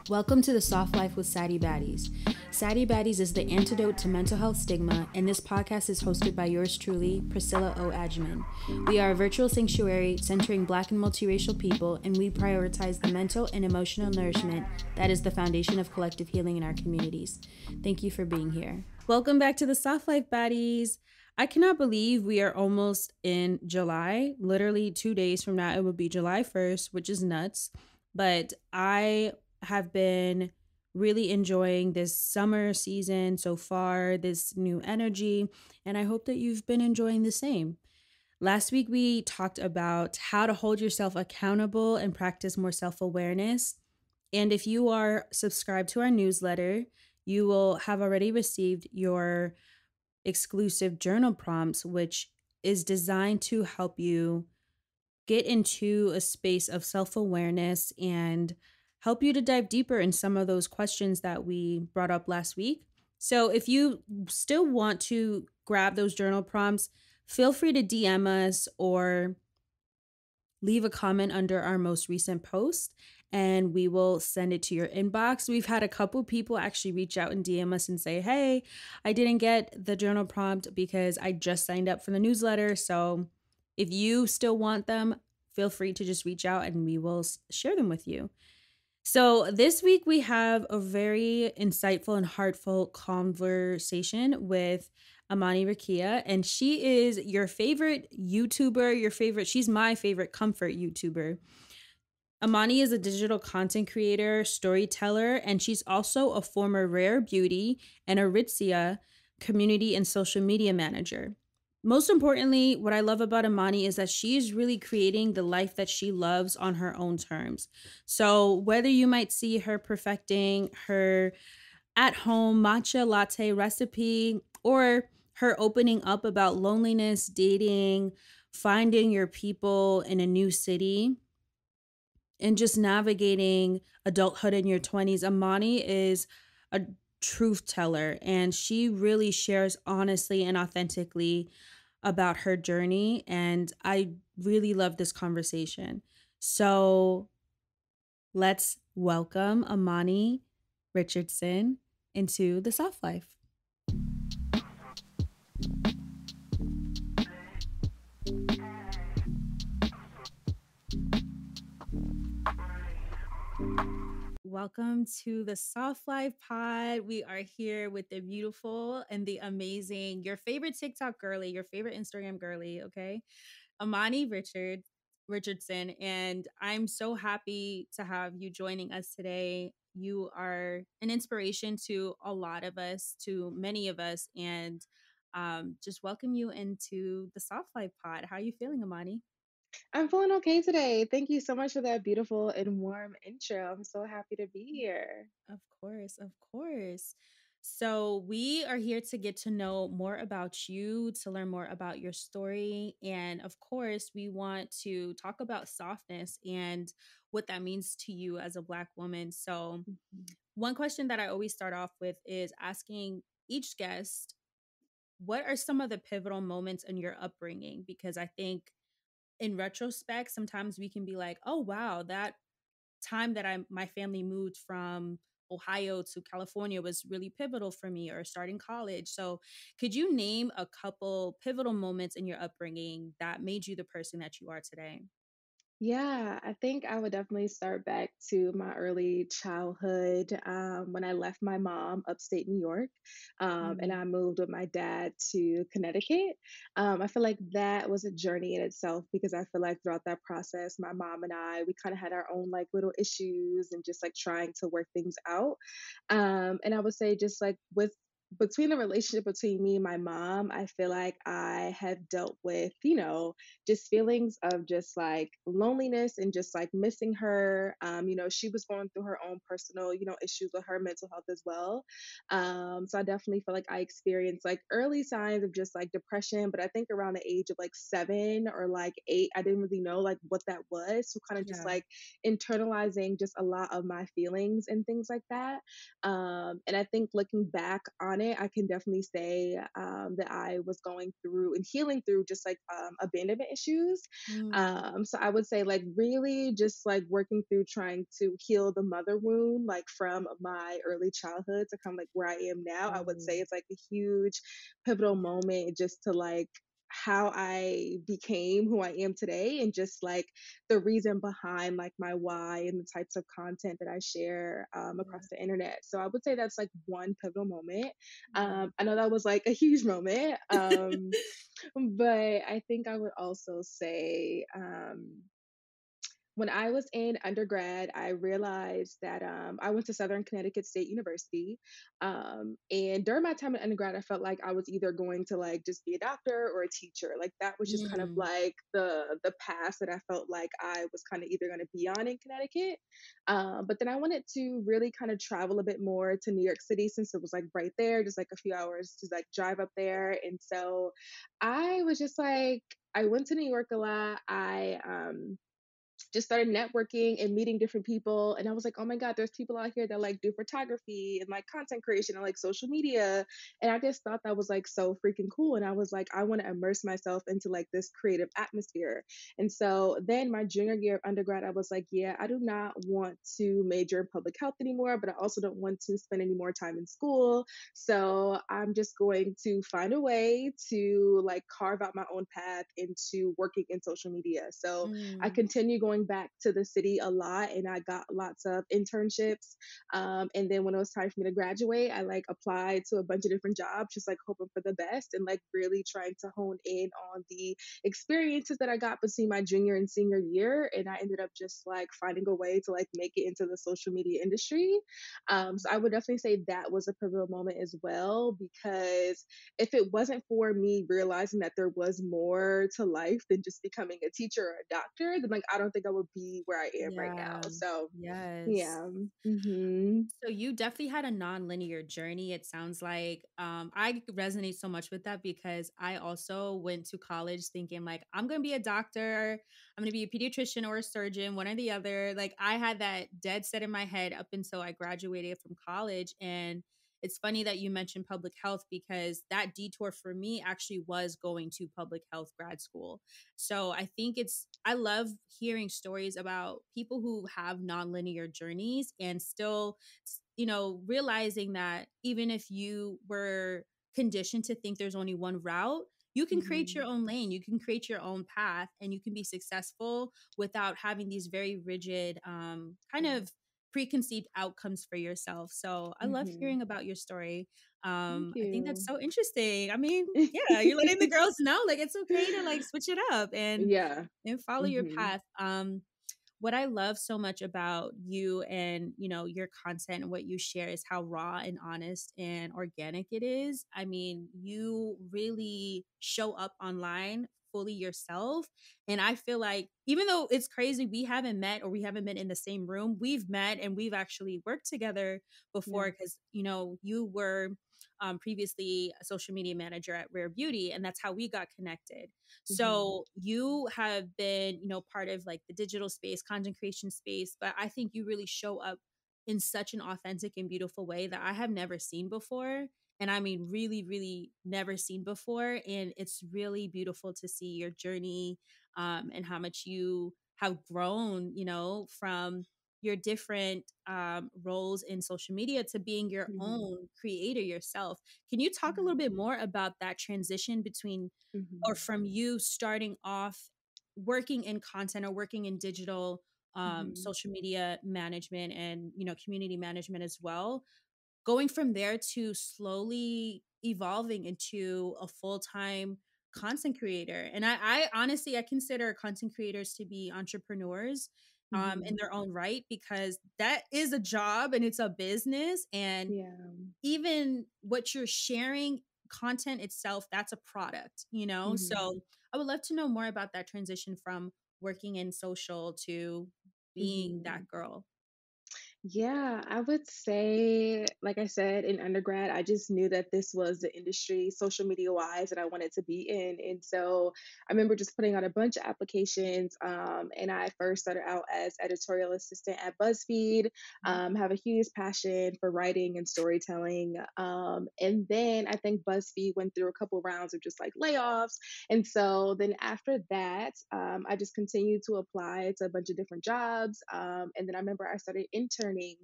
Welcome to the Soft Life with Saddie Baddies. Saddie Baddies is the antidote to mental health stigma, and this podcast is hosted by yours truly, Priscilla O. Agyeman. We are a virtual sanctuary centering Black and multiracial people, and we prioritize the mental and emotional nourishment that is the foundation of collective healing in our communities. Thank you for being here. Welcome back to the Soft Life Baddies. I cannot believe we are almost in July. Literally 2 days from now, it will be July 1st, which is nuts. But I have been really enjoying this summer season so far, this new energy, and I hope that you've been enjoying the same. Last week, we talked about how to hold yourself accountable and practice more self-awareness. And if you are subscribed to our newsletter, you will have already received your exclusive journal prompts, which is designed to help you get into a space of self-awareness and help you to dive deeper in some of those questions that we brought up last week. So if you still want to grab those journal prompts, feel free to DM us or leave a comment under our most recent post and we will send it to your inbox. We've had a couple people actually reach out and DM us and say, hey, I didn't get the journal prompt because I just signed up for the newsletter. So if you still want them, feel free to just reach out and we will share them with you. So this week we have a very insightful and heartfelt conversation with Amani Rakeia, and she is your favorite YouTuber, she's my favorite comfort YouTuber. Amani is a digital content creator, storyteller, and she's also a former Rare Beauty and Aritzia community and social media manager. Most importantly, what I love about Amani is that she's really creating the life that she loves on her own terms. So whether you might see her perfecting her at-home matcha latte recipe or her opening up about loneliness, dating, finding your people in a new city, and just navigating adulthood in your 20s, Amani is a truth teller and she really shares honestly and authentically about her journey, and I really love this conversation. So let's welcome Amani Richardson into the Soft Life. Welcome to the Soft Life Pod. We are here with the beautiful and the amazing, your favorite TikTok girly, your favorite Instagram girly, okay? Amani Richardson. And I'm so happy to have you joining us today. You are an inspiration to a lot of us, to many of us, and just welcome you into the Soft Life Pod. How are you feeling, Amani? I'm feeling okay today. Thank you so much for that beautiful and warm intro. I'm so happy to be here. Of course, of course. So, we are here to get to know more about you, to learn more about your story. And of course, we want to talk about softness and what that means to you as a Black woman. So, Mhm. one question that I always start off with is asking each guest, what are some of the pivotal moments in your upbringing? Because I think in retrospect, sometimes we can be like, oh, wow, that time that my family moved from Ohio to California was really pivotal for me, or starting college. So could you name a couple pivotal moments in your upbringing that made you the person that you are today? Yeah, I think I would definitely start back to my early childhood when I left my mom upstate New York and Mm, I moved with my dad to Connecticut. I feel like that was a journey in itself because I feel like throughout that process, my mom and we kind of had our own like little issues and just like trying to work things out. And I would say just like with between the relationship between me and my mom, I feel like I have dealt with, just feelings of just like loneliness and just like missing her. She was going through her own personal, issues with her mental health as well. So I definitely feel like I experienced like early signs of just like depression, but I think around the age of like 7 or like 8, I didn't really know like what that was. So kind of just yeah. like internalizing just a lot of my feelings and things like that. And I think looking back on on it, I can definitely say that I was going through and healing through just like abandonment issues. Mm. So I would say like really just like working through trying to heal the mother wound, like from my early childhood to kind of like where I am now. I would say Oh, it's like a huge pivotal yeah. moment just to like how I became who I am today and just like the reason behind like my why and the types of content that I share Yeah. across the internet. So I would say that's like one pivotal moment. Yeah. I know that was like a huge moment, but I think I would also say when I was in undergrad, I realized that I went to Southern Connecticut State University, and during my time in undergrad, I felt like I was either going to like just be a doctor or a teacher. Like that was just kind of Mm. like the path that I felt like I was kind of either going to be on in Connecticut. But then I wanted to really kind of travel a bit more to New York City since it was like right there, just like a few hours to like drive up there. And so I was just like, I went to New York a lot. I just started networking and meeting different people. And I was like, oh my God, there's people out here that like do photography and like content creation and like social media. And I just thought that was like so freaking cool. And I was like, I want to immerse myself into like this creative atmosphere. And so then my junior year of undergrad, I was like, yeah, I do not want to major in public health anymore, but I also don't want to spend any more time in school. So I'm just going to find a way to like carve out my own path into working in social media. So I Mm. continue going back to the city a lot and I got lots of internships. And then when it was time for me to graduate, I like applied to a bunch of different jobs, just like hoping for the best and like really trying to hone in on the experiences that I got between my junior and senior year. And I ended up just like finding a way to like make it into the social media industry. So I would definitely say that was a pivotal moment as well, because if it wasn't for me realizing that there was more to life than just becoming a teacher or a doctor, then like I don't think I would be where I am right now. Yeah. So Yes. yeah. Hmm. So you definitely had a non-linear journey. It sounds like I resonate so much with that because I also went to college thinking like I'm going to be a doctor, I'm going to be a pediatrician or a surgeon, one or the other. Like I had that dead set in my head up until I graduated from college. And it's funny that you mentioned public health because that detour for me actually was going to public health grad school. So I love hearing stories about people who have nonlinear journeys and still realizing that even if you were conditioned to think there's only one route, you can create your Hmm. own lane, you can create your own path, and you can be successful without having these very rigid, kind Yeah. of preconceived outcomes for yourself. So I love Hmm. hearing about your story. Thank I think that's you. so interesting. I mean, yeah, you're letting the girls know like it's okay to like switch it up Yeah. and follow your Hmm. path. What I love so much about you and, your content and what you share is how raw and honest and organic it is. I mean, you really show up online fully yourself. And I feel like even though it's crazy we haven't met or we haven't been in the same room, we've met and we've actually worked together Yeah. before because, you were previously a social media manager at Rare Beauty, and that's how we got connected. Hmm. So you have been, part of like the digital space, content creation space, but I think you really show up in such an authentic and beautiful way that I have never seen before. And I mean, really, really never seen before. And it's really beautiful to see your journey and how much you have grown, from your different roles in social media to being your Hmm. own creator yourself. Can you talk a Yeah. little bit more about that transition between or Hmm. from you starting off working in content or working in digital Hmm. social media management and community management as well, going from there to slowly evolving into a full-time content creator. And I honestly I consider content creators to be entrepreneurs in Hmm. their own right because that is a job and it's a business. And Yeah. even what you're sharing, content itself, that's a product, Hmm. So I would love to know more about that transition from working in social to being Hmm. that girl. Yeah, I would say, like I said, in undergrad, I just knew that this was the industry, social media wise, that I wanted to be in. And so I remember just putting out a bunch of applications. And I first started out as editorial assistant at BuzzFeed, have a huge passion for writing and storytelling. And then I think BuzzFeed went through a couple rounds of just like layoffs. And so then after that, I just continued to apply to a bunch of different jobs. And then I remember I started interning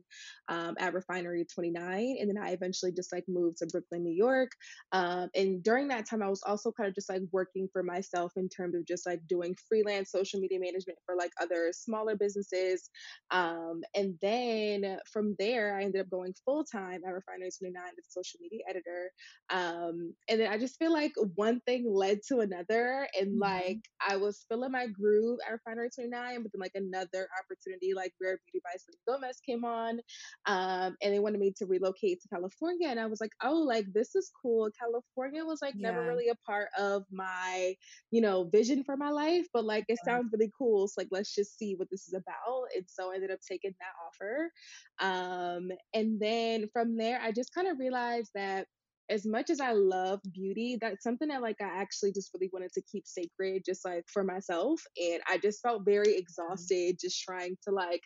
at Refinery 29. And then I eventually just like moved to Brooklyn, New York. And during that time, I was also kind of just like working for myself in terms of just like doing freelance social media management for like other smaller businesses. And then from there, I ended up going full time at Refinery 29 as a social media editor. And then I just feel like one thing led to another, and like Mhm. I was feeling my groove at Refinery 29, but then like another opportunity, like Rare Beauty by Selena Gomez, came on, and they wanted me to relocate to California, and I was like, oh, like this is cool. California was like never Yeah, really a part of my, vision for my life, but like it sounds really cool. So like let's just see what this is about. And so I ended up taking that offer. And then from there, I just kind of realized that as much as I love beauty, that's something that like I actually just really wanted to keep sacred, just like for myself. And I just felt very exhausted just trying to like,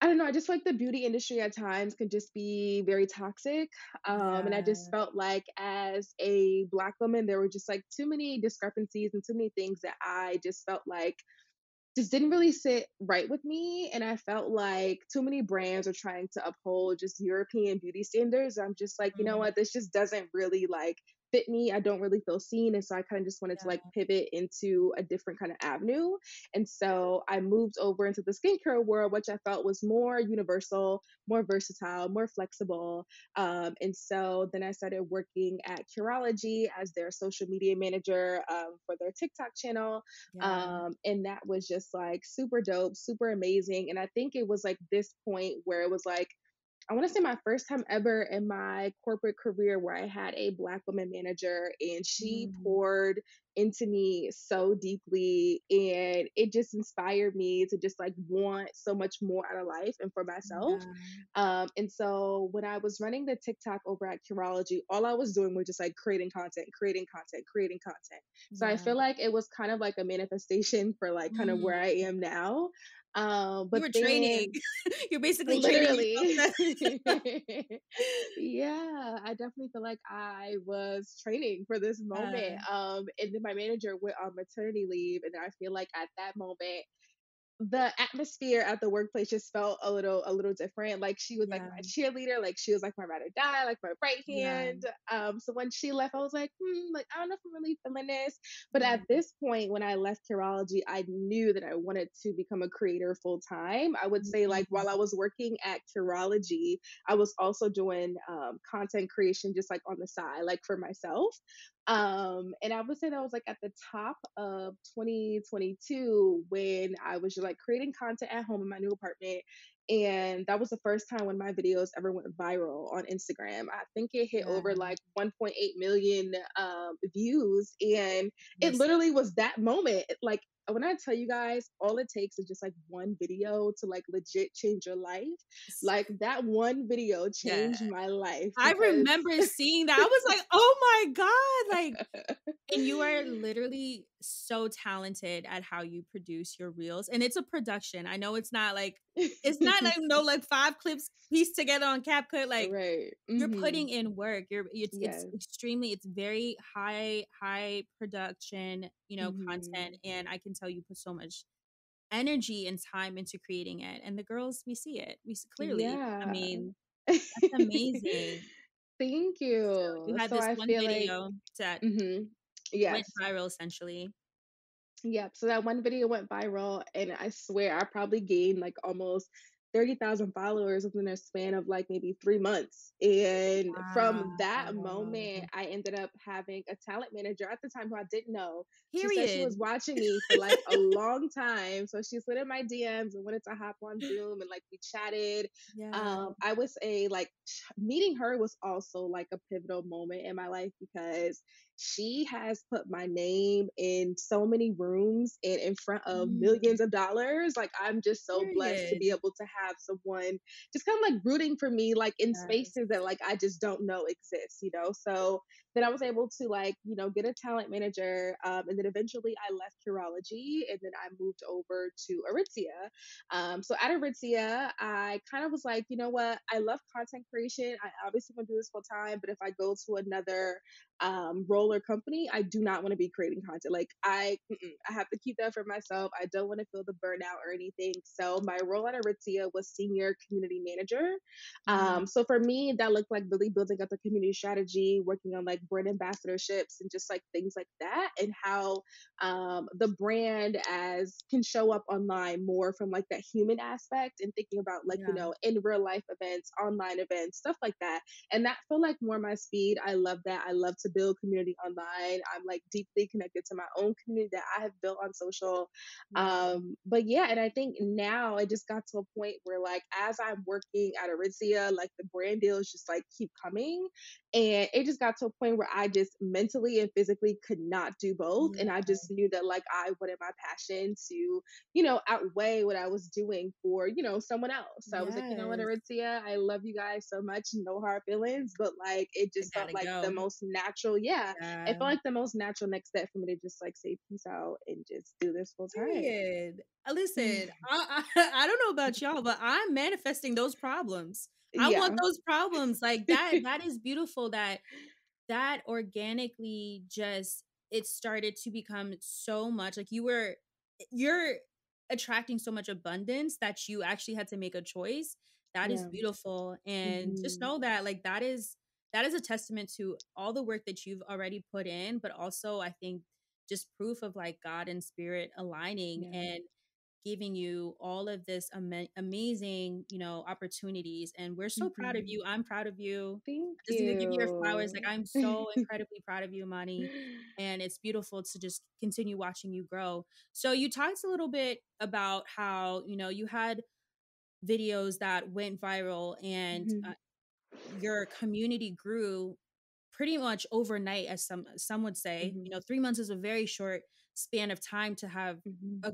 I don't know, I just feel like the beauty industry at times can just be very toxic. And I just yeah, felt like as a Black woman, there were just like too many discrepancies and too many things that I just felt like just didn't really sit right with me. And I felt like too many brands are trying to uphold just European beauty standards. I'm just like, you know mm, what, this just doesn't really like fit me. I don't really feel seen. And so I kind of just wanted to like yeah, pivot into a different kind of avenue. And so I moved over into the skincare world, which I felt was more universal, more versatile, more flexible. And so then I started working at Curology as their social media manager for their TikTok channel. yeah, And that was just like super dope, super amazing. And I think it was like this point where it was like, I want to say my first time ever in my corporate career where I had a Black woman manager, and she mm, poured into me so deeply, and it just inspired me to just like want so much more out of life and for myself. yeah, And so when I was running the TikTok over at Curology, all I was doing was just like creating content, creating content, creating content. So I yeah. feel like it was kind of like a manifestation for like kind of Mm. where I am now. You But were training. then You're basically training yourself literally. to Yeah, I definitely feel like I was training for this moment. Yeah, And then my manager went on maternity leave, and I feel like at that moment the atmosphere at the workplace just felt a little different. Like she was like yeah, my cheerleader, like she was like my ride or die, like my right yeah, hand. So when she left, I was like, like I don't know if I'm really feeling this. But at yeah, this point, when I left Curology, I knew that I wanted to become a creator full time. I would say like mm, while I was working at Curology, I was also doing content creation just like on the side, like for myself. And I would say that was like at the top of 2022 when I was just like creating content at home in my new apartment. And that was the first time when my videos ever went viral on Instagram. I think it hit yeah, over like 1.8 million views. And it listen, literally was that moment. Like when I tell you guys, all it takes is just like one video to like legit change your life. s Like that one video yeah. changed my life I because remember seeing that. I was like, "Oh my god," like and you are literally so talented at how you produce your reels, and it's a production. I know it's not like no like 5 clips pieced together on CapCut, like, Right. you're putting in work. It's Yes. extremely it's very high production, content, Mhm. and I can tell you put so much energy and time into creating it, and the girls, we see it. We see clearly. I Yeah. mean, that's amazing. Thank So you you. had So this I one feel like video that mhm. went Yes. viral essentially. Yep. So that one video went viral, and I swear I probably gained like almost 30,000 followers within a span of like maybe 3 months. And from that Wow. moment, I ended up having a talent manager at the time who I didn't know. She said she was Period. watching me for like a long time. So she slid in my DMs and wanted to hop on Zoom, and like we chatted. Yeah. I would say like meeting her was also like a pivotal moment in my life because she has put my name in so many rooms and in front of Mm, millions of dollars. Like, I'm just so blessed to be period. able to have someone just kind of like rooting for me, like in Yes. spaces that like I just don't know exist, you know? So then I was able to like, get a talent manager. And then eventually I left Curology and then I moved over to Aritzia. So at Aritzia, I kind of was like, you know what? I love content creation. I obviously want to do this full time, but if I go to another role or company, I do not want to be creating content. Like I have to keep that for myself. I don't want to feel the burnout or anything. So my role at Aritzia was senior community manager. Mm, So for me, that looked like really building up a community strategy, working on like brand ambassadorships and just like things like that, and how the brand as can show up online more from like that human aspect and thinking about like yeah. in real life events, online events, stuff like that. And that felt like more my speed. I love that. I love to build community online. I'm like deeply connected to my own community that I have built on social. Right. But yeah, and I think now it just got to a point where like as I'm working at Aritzia, like the brand deals just like keep coming. And it just got to a point where I just mentally and physically could not do both. Yeah. And I just knew that like I wanted my passion to, outweigh what I was doing for, someone else. So I was like, you know what, Yes. Aritzia, I love you guys so much. No hard feelings. But like it I just felt gotta like the go. most natural, yeah. It Yeah. felt like the most natural next step for me to just like say peace out and just do this full time. Period. Listen, I don't know about y'all, but I'm manifesting those problems. I want Yeah. those problems. Like that is beautiful that organically just it started to become so much like you're attracting so much abundance that you actually had to make a choice. That is Yeah. beautiful. And just Hmm. know that like that is a testament to all the work that you've already put in, but also I think just proof of like God and spirit aligning Yeah. and giving you all of this amazing, opportunities. And we're so proud of Hmm. you. I'm proud of you. Thank I just need to give you your flowers. Like you. I'm so incredibly proud of you, Amani. And it's beautiful to just continue watching you grow. So you talked a little bit about how, you had videos that went viral and Hmm. your community grew pretty much overnight, as some would say. Hmm. 3 months is a very short span of time to have Hmm. a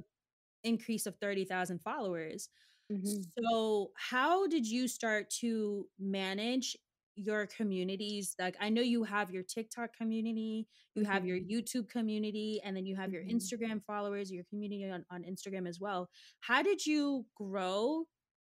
increase of 30,000 followers. Hmm. So, how did you start to manage your communities? Like, I know you have your TikTok community, you have your Hmm. YouTube community, and then you have your Hmm. Instagram followers, your community on Instagram as well. How did you grow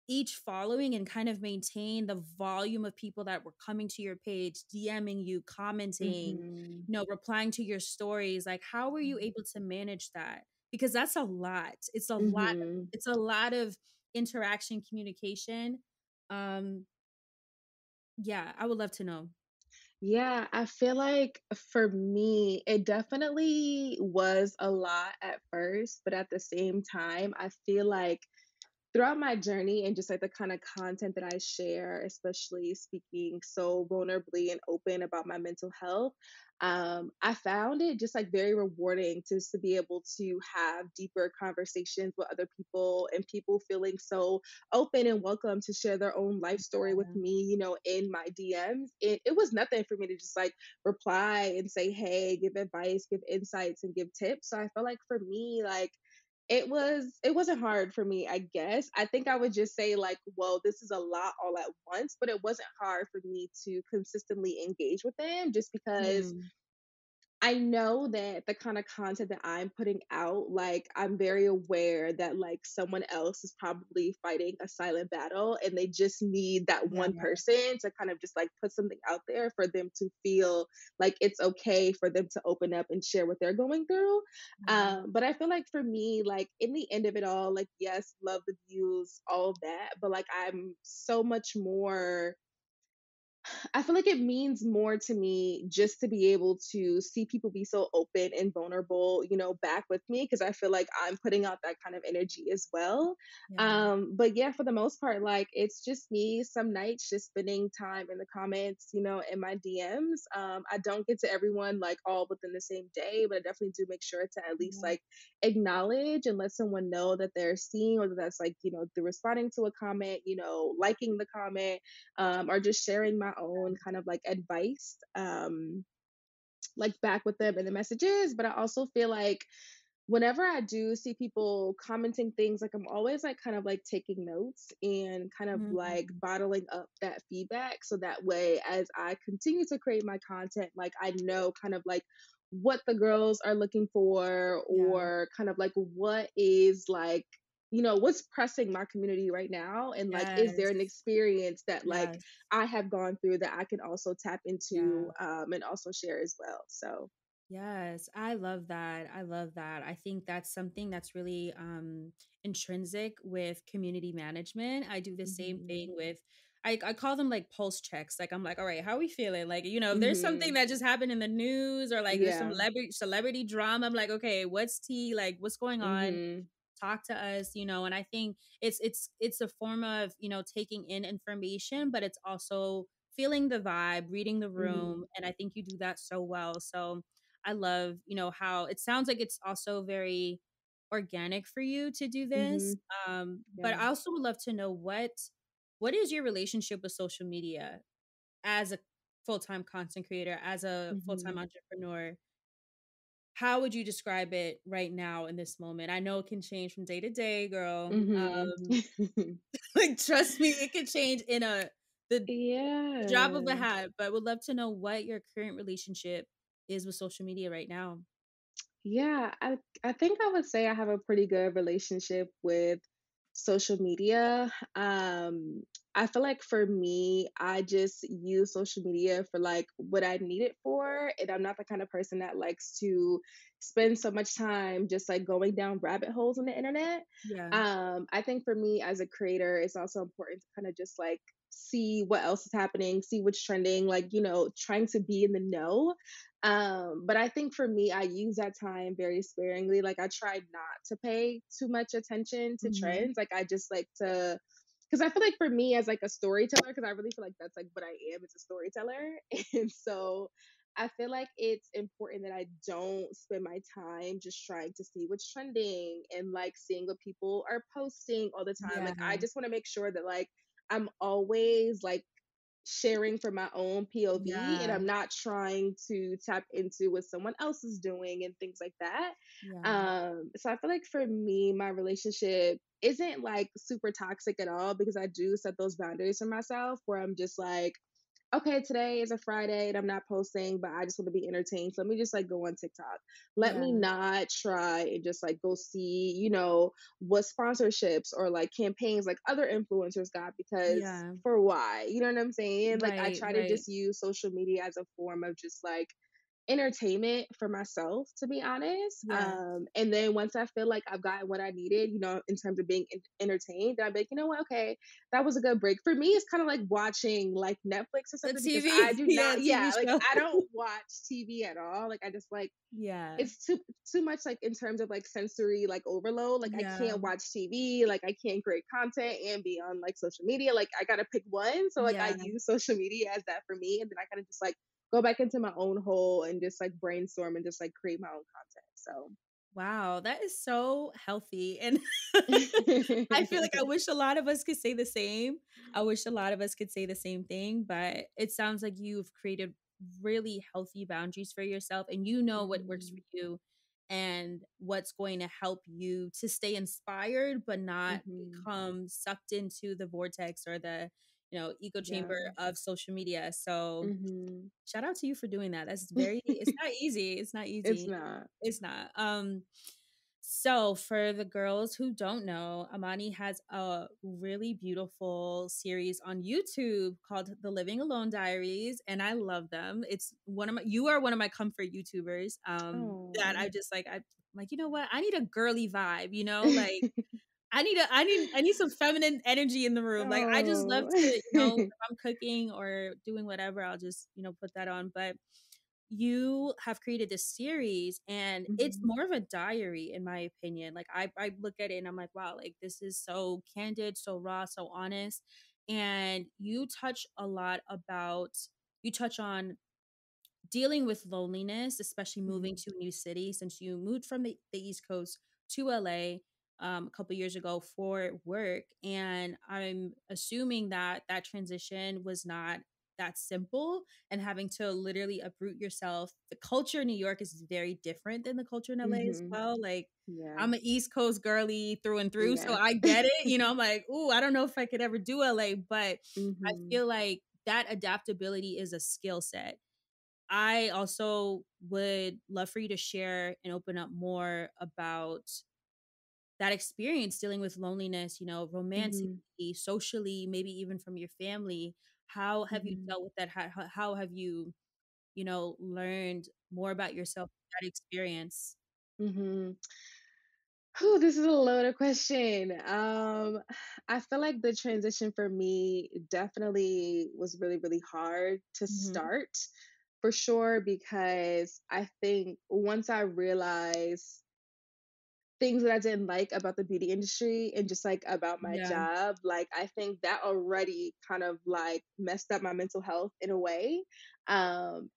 each following and kind of maintain the volume of people that were coming to your page, DMing you, commenting, Hmm. replying to your stories? Like, how were you able to manage that? Because that's a lot. It's a lot. Hmm. It's a lot of interaction, communication. Um, yeah, I would love to know. Yeah, I feel like for me, it definitely was a lot at first, but at the same time, I feel like throughout my journey and just like the kind of content that I share, especially speaking so vulnerably and open about my mental health, I found it just like very rewarding to be able to have deeper conversations with other people and people feeling so open and welcome to share their own life story with Yeah, me, in my DMs. It was nothing for me to just like reply and say, hey, give advice, give insights, and give tips. So I felt like for me, like, it wasn't hard for me, I guess. I think I would just say like, well, this is a lot all at once, but it wasn't hard for me to consistently engage with them just because mm, I know that the kind of content that I'm putting out, like, I'm very aware that, like, someone else is probably fighting a silent battle and they just need that yeah, one person to kind of just like put something out there for them to feel like it's okay for them to open up and share what they're going through. yeah, But I feel like for me, like, in the end of it all, like, yes, love the views, all of that, but like, I'm so much more. I feel like it means more to me just to be able to see people be so open and vulnerable, back with me because I feel like I'm putting out that kind of energy as well. yeah, But yeah, for the most part, like it's just me some nights just spending time in the comments, in my DMs. I don't get to everyone like all within the same day, but I definitely do make sure to at least yeah, like acknowledge and let someone know that they're seeing, or that that's like, they're responding to a comment, liking the comment, or just sharing my own kind of like advice. like back with them in the messages, but I also feel like whenever I do see people commenting things, like I'm always like kind of like taking notes and kind of like Mhm. bottling up that feedback so that way as I continue to create my content, like I know kind of like what the girls are looking for Yeah. or kind of like what is like what's pressing my community right now and like is there Yes. an experience that like Yes. I have gone through that I can also tap into Yeah. and also share as well. So Yes, I love that. I love that. I think that's something that's really intrinsic with community management. I do the same mhm. thing with I call them like pulse checks. Like I'm like, all right, how are we feeling? Like, if there's something Mhm. that just happened in the news or like there's some Yeah. celebrity drama, I'm like, okay, what's tea? Like what's going on? Mhm. Talk to us, and I think it's a form of, taking in information, but it's also feeling the vibe, reading the room, Mhm. and I think you do that so well. So I love, how it sounds like it's also very organic for you to do this. Mhm. But Yeah. I also would love to know what is your relationship with social media as a full-time content creator, as a full-time Mhm. entrepreneur? How would you describe it right now in this moment? I know it can change from day to day, girl. Mhm. Like trust me, it can change in the drop of a Yeah. hat, but would love to know what your current relationship is with social media right now. Yeah, I think I would say I have a pretty good relationship with social media. I feel like for me, I just use social media for like what I need it for, and I'm not the kind of person that likes to spend so much time just like going down rabbit holes on the internet. Yeah. I think for me as a creator, it's also important to kind of just like see what else is happening, see what's trending, like, trying to be in the know. But I think for me, I use that time very sparingly. Like I try not to pay too much attention to Mhm. trends. Like I just like to because I feel like for me as like a storyteller, because I really feel like that's like what I am as a storyteller. And so I feel like it's important that I don't spend my time just trying to see what's trending and like seeing what people are posting all the time. Yeah. Like I just want to make sure that like I'm always like sharing from my own POV and Yeah. I'm not trying to tap into what someone else is doing and things like that. Yeah. So I feel like for me, my relationship isn't like super toxic at all because I do set those boundaries for myself where I'm just like, okay, today is a Friday and I'm not posting, but I just want to be entertained. So let me just like go on TikTok. Let me Yeah. not try and just like go see, what sponsorships or like campaigns like other influencers got because Yeah. for why? You know what I'm saying? Like I Right, try to right. just use social media as a form of just like entertainment for myself, to be honest. Yeah. And then once I feel like I've gotten what I needed, in terms of being entertained, then I'm like, you know what? Okay, that was a good break. For me, it's kind of like watching like Netflix or The something because I TV. do Yeah, not, TV yeah, like show. I don't watch TV at all. Like I just like Yeah. it's too much like in terms of like sensory like overload. Like I Yeah. can't watch TV, like I can't create content and be on like social media. Like I gotta pick one. So like I Yeah. use social media as that for me, and then I kind of just like go back into my own hole and just like brainstorm and just like create my own content. Wow, that is so healthy, and I feel like I So wish a lot of us could say the same. I wish a lot of us could say the same thing, but it sounds like you've created really healthy boundaries for yourself, and you know what works for mhm, you and what's going to help you to stay inspired, but not mhm, become sucked into the vortex or the, echo yeah. chamber of social media. So Mhm. shout out to you for doing that. It's not easy. It's not It's easy. not. It's not. So for the girls who don't know, Amani has a really beautiful series on YouTube called The Living Alone Diaries, and I love them. It's you are one of my comfort YouTubers. That Oh. I just like I'm like, you know what? I need a girly vibe, like I need some feminine energy in the room. Like I just love Oh. to, if I'm cooking or doing whatever, I'll just, put that on. But you have created this series and it's Mhm, more of a diary in my opinion. Like I look at it and I'm like, wow, like this is so candid, so raw, so honest. And you touch on dealing with loneliness, especially moving mhm, to a new city since you moved from the East Coast to LA a couple years ago for work. And I'm assuming that that transition was not that simple, and having to literally uproot yourself. The culture in New York is very different than the culture in LA as Mhm. well. Like, Yeah. I'm an East Coast girly through and through, so Yeah. I get it. You know, I'm like, ooh, I don't know if I could ever do LA, but I Mhm. feel like that adaptability is a skill set. I also would love for you to share and open up more about that experience dealing with loneliness, you know, Mhm. romantically, socially, maybe even from your family. How have you Mhm. dealt with that? How have you, you know, learned more about yourself through that experience? Mhm. Whew, this is a loaded question. I feel like the transition for me definitely was really, really hard to Hmm. start, for sure, because I think once I realized things that I didn't like about the beauty industry and just like about my Yeah, job, like I think that already kind of like messed up my mental health in a way.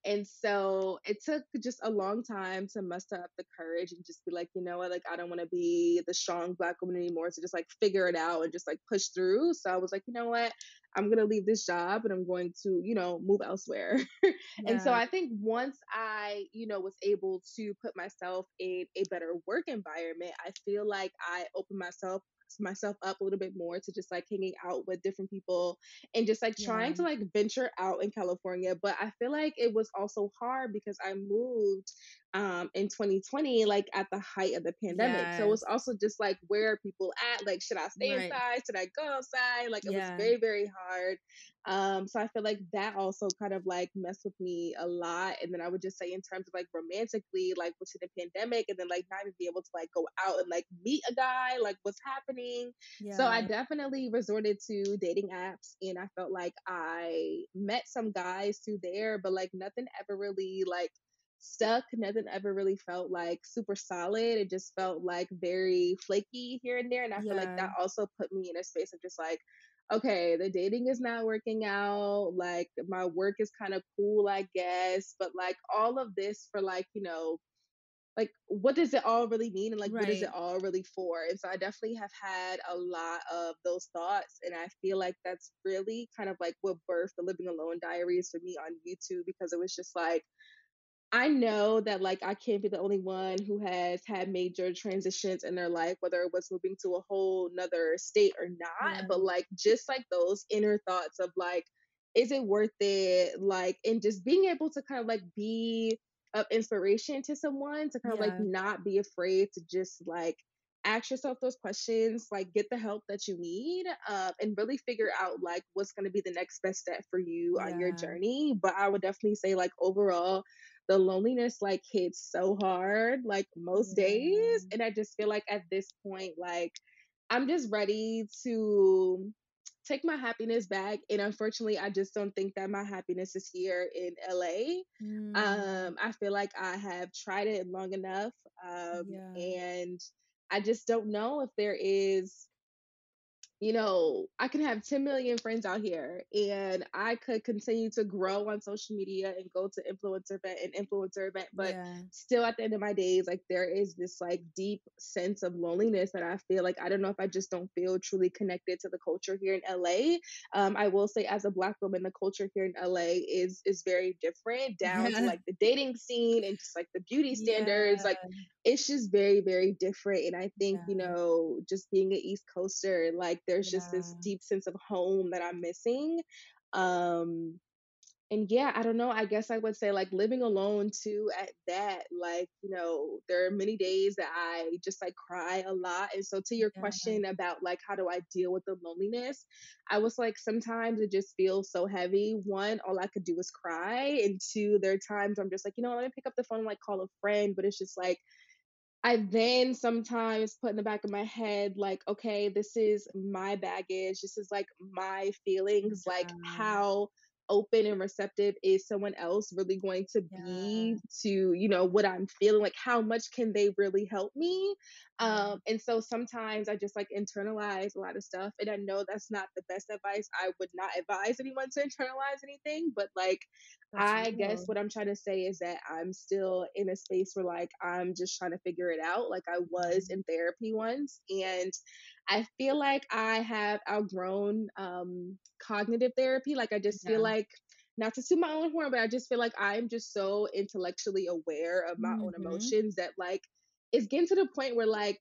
And so it took just a long time to muster up the courage and just be like, you know what, like I don't want to be the strong black woman anymore, to just like figure it out and just like push through. So I was like, you know what, I'm gonna leave this job and I'm going to, move elsewhere. And so yeah, I think once I, was able to put myself in a better work environment, I feel like I opened myself up a little bit more to just like hanging out with different people and just like trying yeah, to like venture out in California. But I feel like it was also hard because I moved in 2020, like at the height of the pandemic. So it's yes, also just like, where are people at? Like, should I stay right, inside? Should I go outside? Like, it was yeah, very, very hard. So I feel like that also kind of like messed with me a lot. And then I would just say in terms of like romantically, like within the pandemic, and then like not even be able to like go out and like meet a guy, like what's happening. So I yeah, definitely resorted to dating apps, and I felt like I met some guys through there, but like nothing ever really like stuck. Nothing ever really felt like super solid. It just felt like very flaky here and there. And I feel like yeah, that also put me in a space of just like, okay, the dating is not working out. Like my work is kind of cool, I guess, but like all of this for like, like what does it all really mean, and like what is it right, all really for? And so I definitely have had a lot of those thoughts, and I feel like that's really kind of like what birthed the Living Alone Diaries for me on YouTube, because it was just like, I know that like I can't be the only one who has had major transitions in their life, whether it was moving to a whole nother state or not. yeah, But like just like those inner thoughts of like, is it worth it? Like, and just being able to kind of like be of inspiration to someone, to kind of like yeah, not be afraid to just like ask yourself those questions, like get the help that you need, and really figure out like what's going to be the next best step for you on your yeah, journey. But I would definitely say like overall, the loneliness like hits so hard like most yeah, days, and I just feel like at this point, like I'm just ready to take my happiness back. And unfortunately, I just don't think that my happiness is here in LA. mm, I feel like I have tried it long enough, yeah, and I just don't know if there is, I can have 10 million friends out here, and I could continue to grow on social media and go to influencer event, but yeah, still at the end of my days, like there is this like deep sense of loneliness that I feel like, I don't know if I just don't feel truly connected to the culture here in LA. I will say as a black woman, the culture here in LA is very different, down to yeah, like the dating scene and just like the beauty standards. yeah, Like it's just very, very different. And I think, yeah, just being an East Coaster, like there's just this yeah, deep sense of home that I'm missing. Um, and yeah, I don't know. I guess I would say like living alone too at that. Like, there are many days that I just like cry a lot. And so to your yeah, question about like how do I deal with the loneliness, I was like sometimes it just feels so heavy. One, all I could do is cry. And two, there are times I'm just like, let me pick up the phone and like call a friend. But it's just like I then sometimes put in the back of my head, like, okay, this is my baggage. This is like my feelings. Like, how open and receptive is someone else really going to yeah, be to, what I'm feeling? Like, how much can they really help me? yeah, And so sometimes I just like internalize a lot of stuff. And I know that's not the best advice. I would not advise anyone to internalize anything, but like, that's I guess real. what I'm trying to say is that I'm still in a space where like I'm just trying to figure it out. Like I was in therapy once, and I feel like I have outgrown cognitive therapy. Like I just feel Yeah, like not to toot my own horn, but I just feel like I'm just so intellectually aware of my own Mhm. emotions that like it's getting to the point where like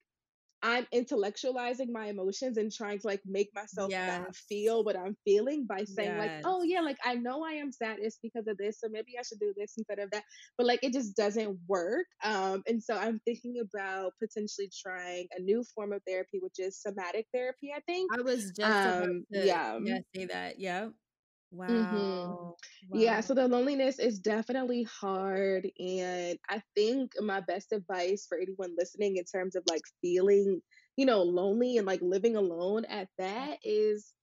I'm intellectualizing my emotions and trying to like make myself not Yes. feel what I'm feeling by saying like, oh Yes. yeah, like I know I am sad it's because of this, so maybe I should do this instead of that. But like it just doesn't work. And so I'm thinking about potentially trying a new form of therapy, which is somatic therapy, I think. I was just about to, Yeah. yeah, say that. Yep. Mhm. Wow. Yeah, Wow. so the loneliness is definitely hard. And I think my best advice for anyone listening in terms of like feeling, lonely and like living alone at that is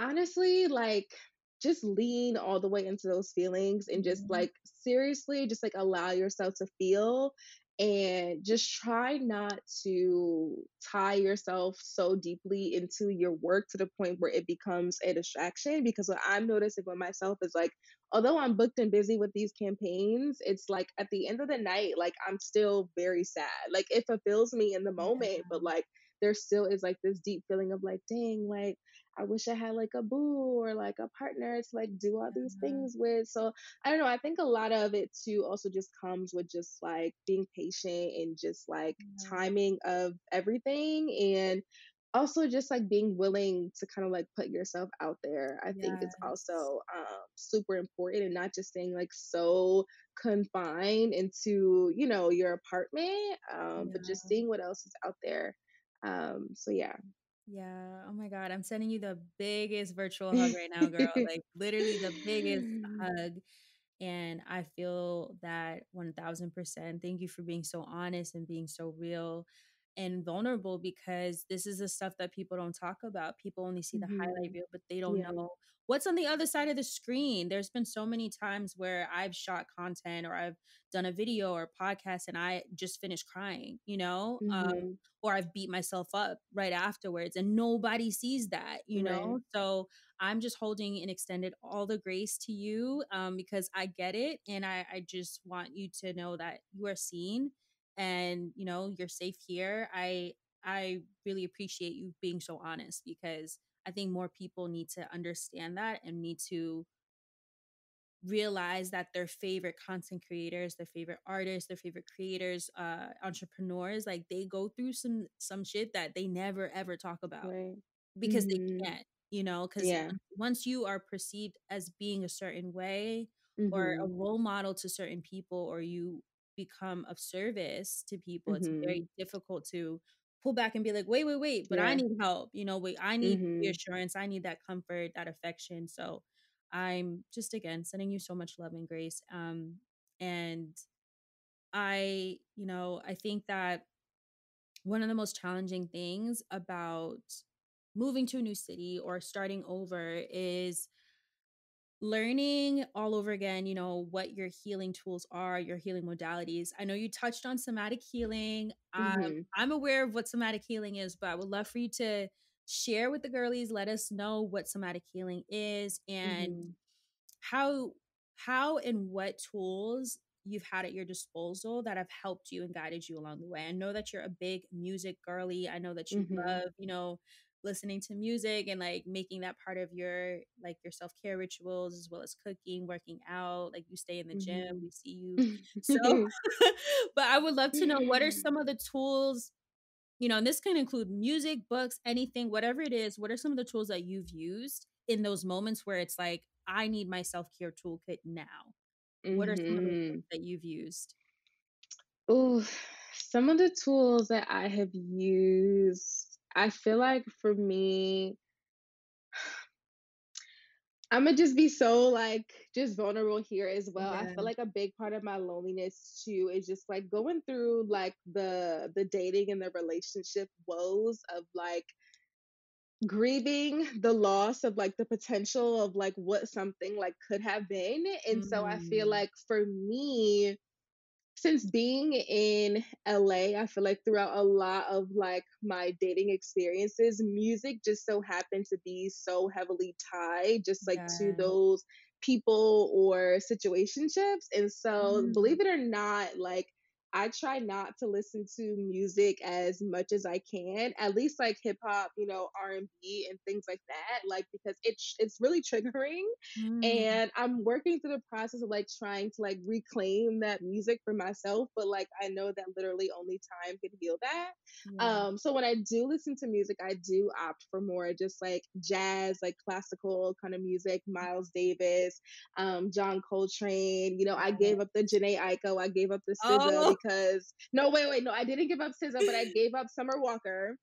honestly, like, just lean all the way into those feelings and just Mhm. like seriously, just like allow yourself to feel and just try not to tie yourself so deeply into your work to the point where it becomes a distraction. Because what I'm noticing with myself is like, although I'm booked and busy with these campaigns, it's like at the end of the night, like I'm still very sad. Like it fulfills me in the moment, but like there still is like this deep feeling of like, dang, like I wish I had like a boo or like a partner to like do all these Yeah. things with. So I don't know. I think a lot of it too also just comes with just like being patient and just like Yeah. timing of everything. And also just like being willing to kind of like put yourself out there, I think is Yes. also super important, and not just staying like so confined into, your apartment, but just Yeah. seeing what else is out there. So yeah. Yeah. Oh my God. I'm sending you the biggest virtual hug right now, girl. Like literally the biggest hug. And I feel that 1000%. Thank you for being so honest and being so real and vulnerable, because this is the stuff that people don't talk about. People only see the highlight Mhm. reel, but they don't Yeah. know what's on the other side of the screen. There's been so many times where I've shot content or I've done a video or a podcast and I just finished crying, Mhm. or I've beat myself up right afterwards and nobody sees that, Right. So I'm just holding and extended all the grace to you, because I get it. And I just want you to know that you are seen and, you're safe here. I really appreciate you being so honest, because I think more people need to understand that and need to realize that their favorite content creators, their favorite artists, their favorite creators, entrepreneurs, like they go through some shit that they never ever talk about Right. because they Mhm. can't, because Yeah. once you are perceived as being a certain way or a Mhm. role model to certain people, or you become of service to people, it's very Mhm. difficult to pull back and be like, wait, wait, wait, but I Yeah. need help, wait, I need Mhm. reassurance, I need that comfort, that affection. So I'm just again sending you so much love and grace. And I think that one of the most challenging things about moving to a new city or starting over is learning all over again, what your healing tools are, your healing modalities. I know you touched on somatic healing. Mhm. I'm aware of what somatic healing is, but I would love for you to share with the girlies, let us know what somatic healing is and Mhm. how how and what tools you've had at your disposal that have helped you and guided you along the way. I know that you're a big music girly. I know that you Mhm. love, listening to music and like making that part of your self-care rituals, as well as cooking, working out, like you stay in the gym, Mhm. we see you. So but I would love to know, what are some of the tools, and this can include music, books, anything, whatever it is. What are some of the tools that you've used in those moments where it's like, I need my self care toolkit now? What are some of those tools Mhm. that you've used? Ooh, some of the tools that I have used, I feel like for me, Imma just be so, like, just vulnerable here as well. I Yeah. feel like a big part of my loneliness too is just, like, going through, like, the dating and the relationship woes of, like, grieving the loss of, like, the potential of, like, what something, like, could have been. And so I feel Mm, like for me, since being in LA, I feel like throughout a lot of like my dating experiences, music just so happened to be so heavily tied just like to yeah. those people or situationships. And so, Mm, believe it or not, like I try not to listen to music as much as I can, at least like hip hop, R&B and B and things like that, like because it's really triggering. Mm, And I'm working through the process of like trying to like reclaim that music for myself, but like I know that literally only time can heal that. yeah. So when I do listen to music, I do opt for more just like jazz, like classical kind of music, Miles Davis, John Coltrane. I gave up the Janae Aiko, I gave up the SZA Oh, because no, wait, no, I didn't give up SZA, but I gave up Summer Walker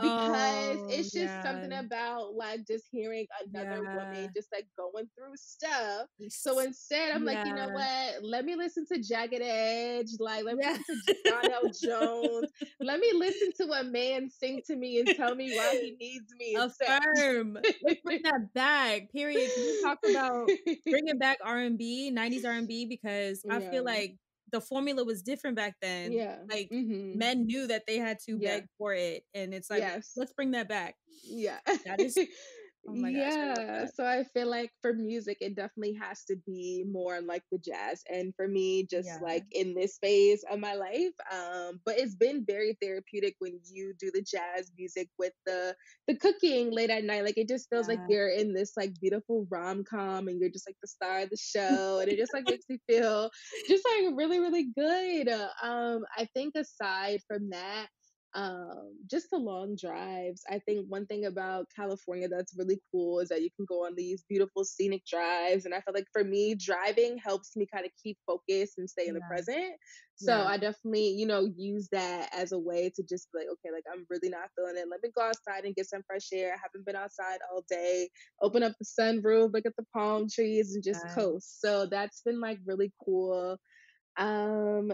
because oh, it's just something yeah, about like just hearing another woman yeah. just like going through stuff. So It's- instead, I'm like, you know Yeah, what? Let me listen to Jagged Edge. Like, let me yeah. listen to John L. Jones. Let me listen to a man sing to me and tell me why he needs me Affirm. Let's bring instead. that back. Period. Can we talk about bringing back R&B, 90s R&B? Because I feel Yeah. like the formula was different back then. Yeah. Like Mhm. men knew that they had to Yeah. beg for it, and it's like, Yes. let's bring that back. Yeah. That is, oh my gosh, I love Yeah. that. So I feel like for music, it definitely has to be more on like the jazz. And for me, just Yeah, like in this phase of my life. But it's been very therapeutic when you do the jazz music with the cooking late at night. Like it just feels like yeah, you're in this like beautiful rom-com and you're just like the star of the show. And it just like makes me feel just like really, really good. I think aside from that, just the long drives. I think one thing about California that's really cool is that you can go on these beautiful scenic drives. And I feel like for me, driving helps me kind of keep focus and stay in the yeah, present. So yeah. I definitely, use that as a way to just be like, okay, like I'm really not feeling it. Let me go outside and get some fresh air. I haven't been outside all day. Open up the sunroof, look at the palm trees, and just coast. Yes. So that's been like really cool.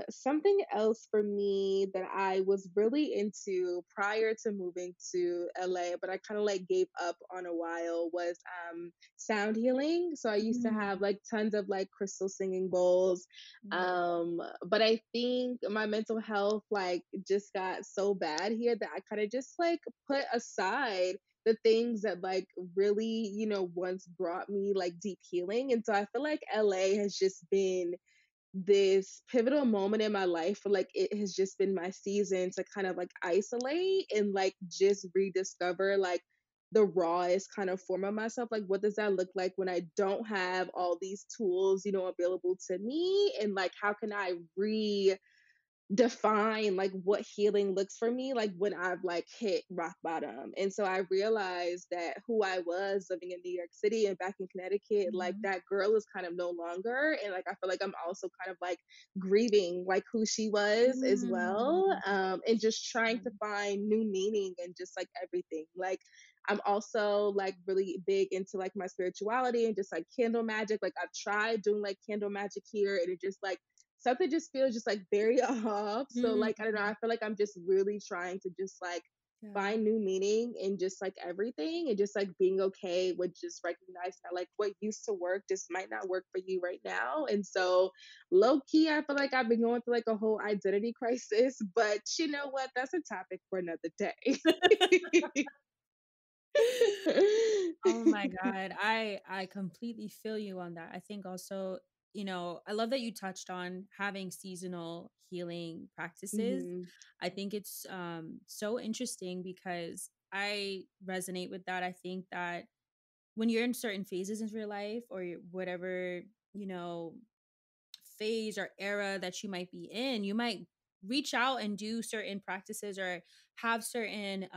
Something else for me that I was really into prior to moving to LA, but I kind of like gave up on a while was sound healing. So I used to Mm, have like tons of like crystal singing bowls. yeah. But I think my mental health like just got so bad here that I kind of just like put aside the things that like really, once brought me like deep healing. And so I feel like LA has just been this pivotal moment in my life where like it has just been my season to kind of like isolate and like just rediscover like the rawest kind of form of myself. Like what does that look like when I don't have all these tools, available to me, and like how can I define like what healing looks for me like when I've like hit rock bottom. And so I realized that who I was living in New York City and back in Connecticut, like Mhm. that girl is kind of no longer. And like I feel like I'm also kind of like grieving like who she was as well. Mm. And just trying to find new meaning and just like everything. Like I'm also like really big into like my spirituality and just like candle magic. Like I've tried doing like candle magic here and it just like something just feels just like very off. So Mm. like I don't know, I feel like I'm just really trying to just like Yeah. find new meaning in just like everything and just like being okay with just recognizing that like what used to work just might not work for you right now. And so low key, I feel like I've been going through like a whole identity crisis, but you know what? That's a topic for another day. Oh my God. I completely feel you on that. I think also, I love that you touched on having seasonal healing practices. Hmm. I think it's so interesting because I resonate with that. I think that when you're in certain phases in your life or whatever, you know, phase or era that you might be in, you might reach out and do certain practices or have certain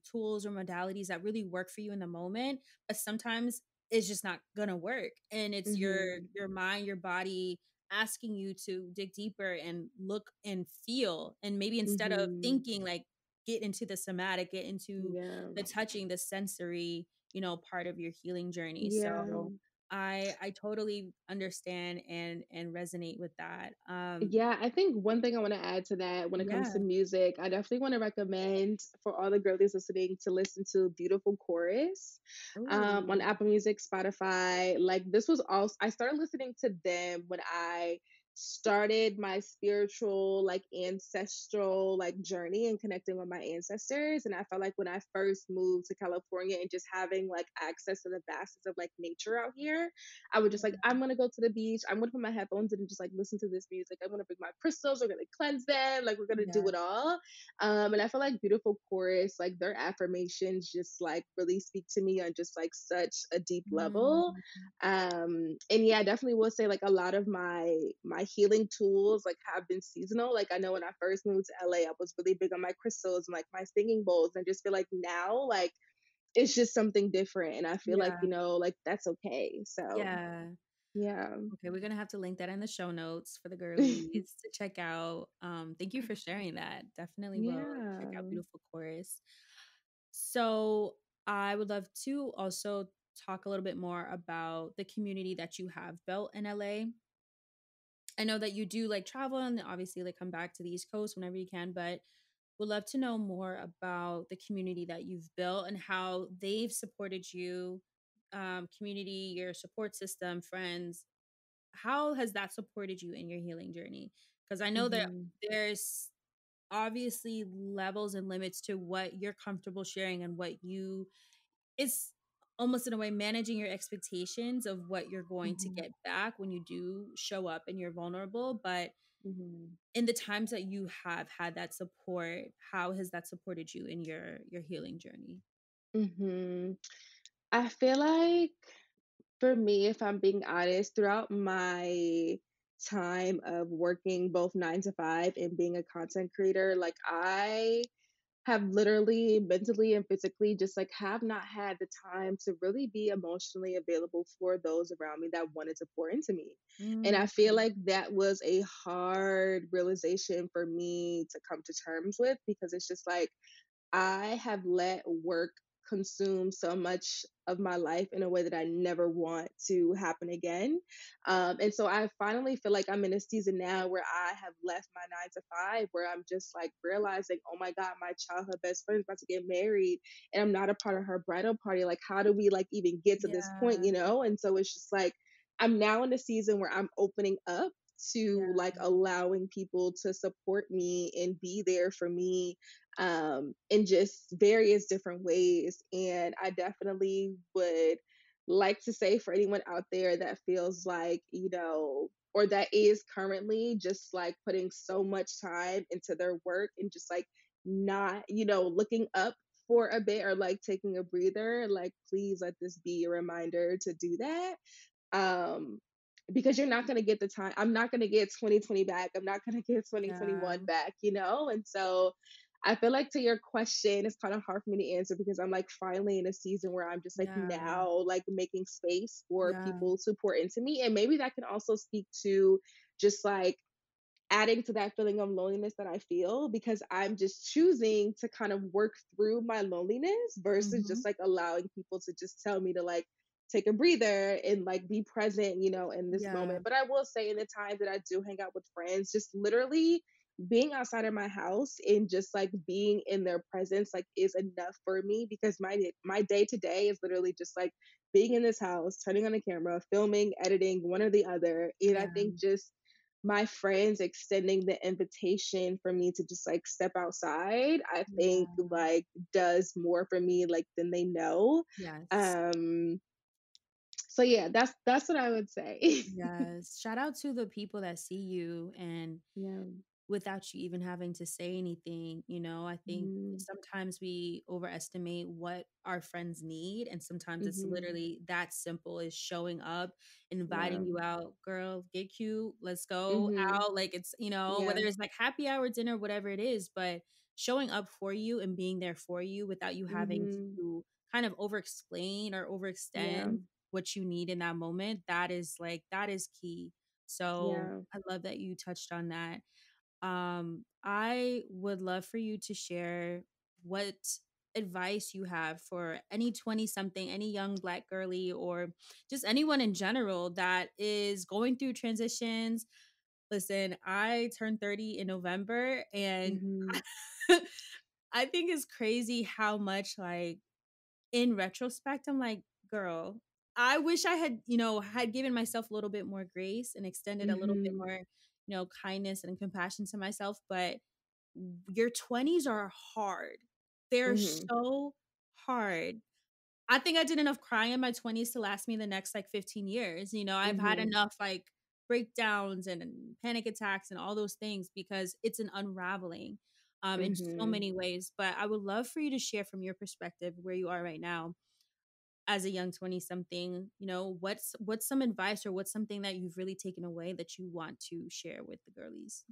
tools or modalities that really work for you in the moment. But sometimes it's just not gonna work, and it's Hmm. your mind, your body asking you to dig deeper and look and feel, and maybe instead of Hmm. thinking like get into the somatic, get into Yeah. the touching, the sensory, part of your healing journey. Yeah. So I totally understand and resonate with that. Yeah, I think one thing I want to add to that when it comes to Yeah. music, I definitely want to recommend for all the girlies listening to listen to Beautiful Chorus on Ooh. Apple Music, Spotify. Like this was also, I started listening to them when I started my spiritual, like ancestral, like journey and connecting with my ancestors. And I felt like when I first moved to California and just having like access to the vastness of like nature out here, I would just like, I'm gonna go to the beach, I'm gonna put my headphones in and just like listen to this music, I'm gonna bring my crystals, we're gonna cleanse them, like we're gonna do Yeah. it all. And I feel like beautiful chorus, like their affirmations just like really speak to me on just like such a deep level. Mm, And yeah, I definitely will say like a lot of my healing tools like have been seasonal. Like I know when I first moved to LA, I was really big on my crystals and like my singing bowls, and just feel like now like it's just something different, and I feel like, yeah. you know, like that's okay. So Yeah. yeah. Okay, we're gonna have to link that in the show notes for the girlies to check out. Thank you for sharing that. Definitely will check out Yeah. Beautiful Chorus. So I would love to also talk a little bit more about the community that you have built in LA. I know that you do like travel and obviously like come back to the East Coast whenever you can, but would love to know more about the community that you've built and how they've supported you, community, your support system, friends. How has that supported you in your healing journey? Because I know that Mhm. there's obviously levels and limits to what you're comfortable sharing and what you, it's almost in a way managing your expectations of what you're going to Mhm. get back when you do show up and you're vulnerable. But Mhm. in the times that you have had that support, how has that supported you in your healing journey? Mhm. I feel like for me, if I'm being honest, throughout my time of working both 9 to 5 and being a content creator, like I have literally mentally and physically just like have not had the time to really be emotionally available for those around me that wanted to pour into me. And I Mm, feel like that was a hard realization for me to come to terms with, because it's just like I have let work consume so much of my life in a way that I never want to happen again. And so I finally feel like I'm in a season now where I have left my 9 to 5, where I'm just like realizing, oh my God, my childhood best friend is about to get married and I'm not a part of her bridal party. Like, how do we like even get to this point, yeah, you know? And so it's just like, I'm now in a season where I'm opening up to yeah, like allowing people to support me and be there for me, in just various different ways. And I definitely would like to say for anyone out there that feels like, you know, or that is currently just like putting so much time into their work and just like not, you know, looking up for a bit or like taking a breather, like please let this be a reminder to do that. um because you're not going to get the time. I'm not going to get 2020 back, I'm not going to get yeah, 2021 back, you know. And so I feel like to your question, it's kind of hard for me to answer because I'm like finally in a season where I'm just like yeah, now like making space for yeah, people to pour into me. And maybe that can also speak to just like adding to that feeling of loneliness that I feel, because I'm just choosing to kind of work through my loneliness versus hmm, just like allowing people to just tell me to like take a breather and like be present, you know, in this yeah, moment. But I will say in the times that I do hang out with friends, just literally being outside of my house and just like being in their presence like is enough for me, because my day to day is literally just like being in this house, turning on the camera, filming, editing, one or the other. And I yeah, think just my friends extending the invitation for me to just like step outside, I think yeah, like does more for me like than they know. yes. um so yeah, that's what I would say. Yes. Shout out to the people that see you and Yeah. without you even having to say anything. I think Mhm. sometimes we overestimate what our friends need. And sometimes it's Mhm. literally that simple as showing up, Yeah. inviting you out, girl, get cute, let's go Mhm. out. Like it's, Yeah. whether it's like happy hour, dinner, whatever it is, but showing up for you and being there for you without you having Mhm. to kind of over explain or Yeah. overextend what you need in that moment. That is key. So Yeah. I love that you touched on that. I would love for you to share what advice you have for any 20 something, any young black girly, or just anyone in general that is going through transitions. Listen, I turned 30 in November and Mhm. I think it's crazy how much, like, in retrospect, I'm like, girl, I wish I had, had given myself a little bit more grace and extended a little bit Mhm. more, kindness and compassion to myself. But your 20s are hard. They're Mhm. so hard. I think I did enough crying in my 20s to last me the next like 15 years. I've had Mhm. enough like breakdowns and panic attacks and all those things because it's an unraveling in so Mhm. many ways. But I would love for you to share from your perspective where you are right now as a young 20 something, what's some advice or what's something that you've really taken away that you want to share with the girlies?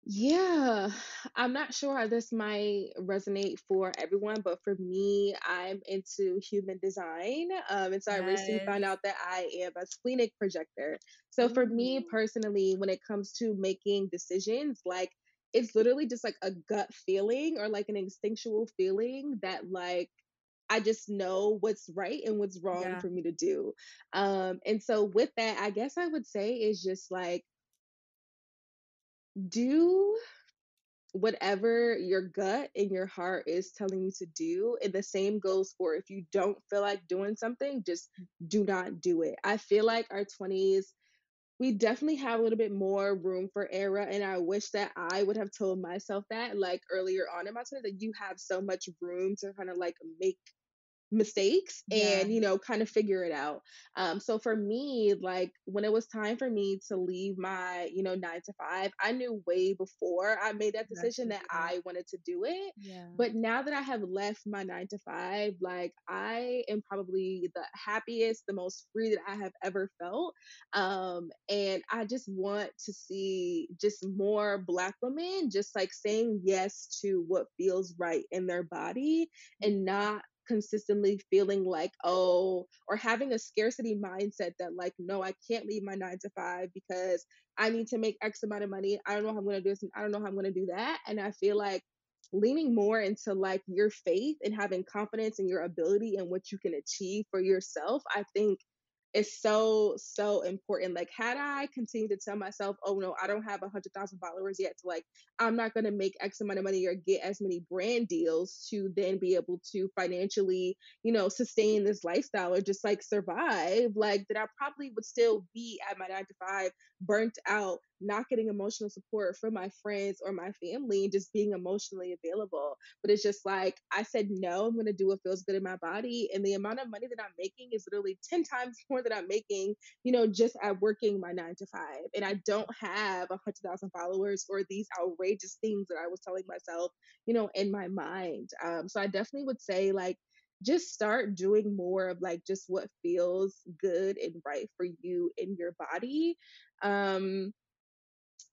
Yeah, I'm not sure how this might resonate for everyone, but for me, I'm into human design. And so I recently found Yes. out that I am a splenic projector. So for me Ooh, personally, when it comes to making decisions, like it's literally just like a gut feeling or like an instinctual feeling that like I just know what's right and what's wrong yeah, for me to do. And so with that, I guess I would say is just like do whatever your gut and your heart is telling you to do. And the same goes for if you don't feel like doing something, just do not do it. I feel like our 20s, we definitely have a little bit more room for error. And I wish that I would have told myself that like earlier on in my 20s, that you have so much room to kind of like make mistakes yeah, and kind of figure it out. So for me, like when it was time for me to leave my 9 to 5, I knew way before I made that decision exactly. that Yeah, I wanted to do it. yeah, But now that I have left my 9 to 5, like I am probably the happiest, the most free that I have ever felt. And I just want to see just more Black women just like saying yes to what feels right in their body and not consistently feeling like, oh, or having a scarcity mindset that, like, no, I can't leave my 9 to 5 because I need to make X amount of money. I don't know how I'm going to do this and I don't know how I'm going to do that. And I feel like leaning more into like your faith and having confidence in your ability and what you can achieve for yourself, I think is so important. Like, had I continued to tell myself, "Oh no, I don't have 100,000 followers yet," to like, I'm not going to make X amount of money or get as many brand deals to then be able to financially, sustain this lifestyle or just like survive, like that I probably would still be at my 9 to 5, burnt out, not getting emotional support from my friends or my family, and just being emotionally available. But it's just like, I said, no, I'm going to do what feels good in my body. And the amount of money that I'm making is literally 10 times more than I'm making, just at working my 9 to 5. And I don't have 100,000 followers or these outrageous things that I was telling myself, in my mind. So I definitely would say, like, just start doing more of like just what feels good and right for you in your body. Um,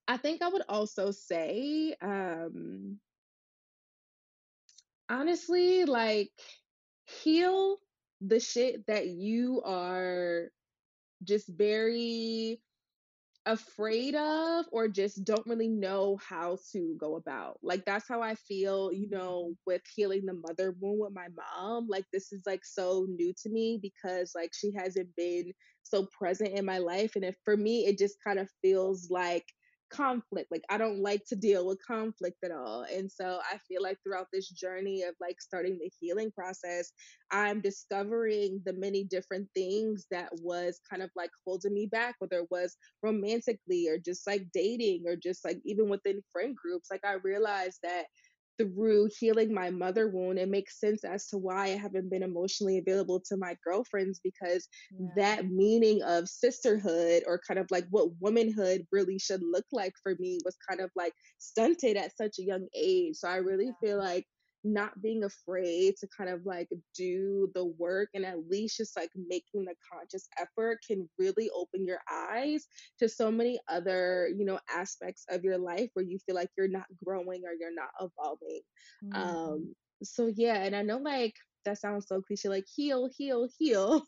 I think I would also say, honestly, like, heal the shit that you are just very afraid of or just don't really know how to go about. Like that's how I feel, mhm, with healing the mother wound with my mom. Like this is like so new to me because like she hasn't been so present in my life and for me it just kind of feels like conflict. Like I don't like to deal with conflict at all. And so I feel like throughout this journey of like starting the healing process, I'm discovering the many different things that was kind of like holding me back, whether it was romantically or just like dating or just like even within friend groups. Like I realized that through healing my mother wound, it makes sense as to why I haven't been emotionally available to my girlfriends because yeah, that meaning of sisterhood or kind of like what womanhood really should look like for me was kind of like stunted at such a young age. So I really feel like not being afraid to kind of like do the work and at least just like making the conscious effort can really open your eyes to so many other, aspects of your life where you feel like you're not growing or you're not evolving. mhm. So yeah, and I know like that sounds so cliche, like heal, heal, heal.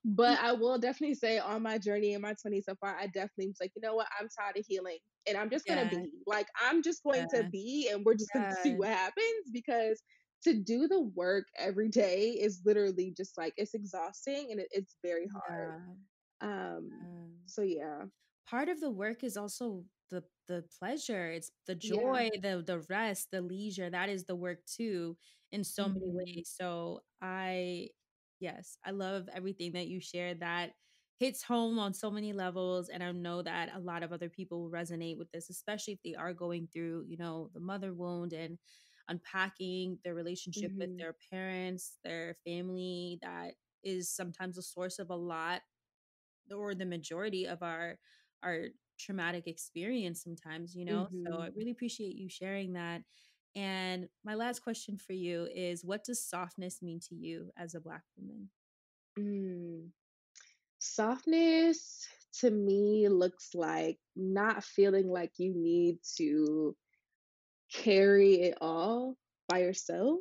But I will definitely say on my journey in my 20s so far, I definitely was like, you know what, I'm tired of healing. And I'm just gonna Yeah, be. Like, I'm just going to yeah, be and we're just gonna see yeah, what happens because to do the work every day is literally just like it's exhausting and it's very hard. yeah. So yeah. Part of the work is also the pleasure. It's the Yeah. joy, the rest, the leisure. That is the work too, in so many Hmm. ways. So I Yes, I love everything that you shared. That hits home on so many levels. And I know that a lot of other people will resonate with this, especially if they are going through, the mother wound and unpacking their relationship with Hmm. their parents, their family. That is sometimes a source of a lot or the majority of our traumatic experience sometimes, so I Hmm. really appreciate you sharing that. And my last question for you is, what does softness mean to you as a Black woman? Mm. Softness to me looks like not feeling like you need to carry it all by yourself.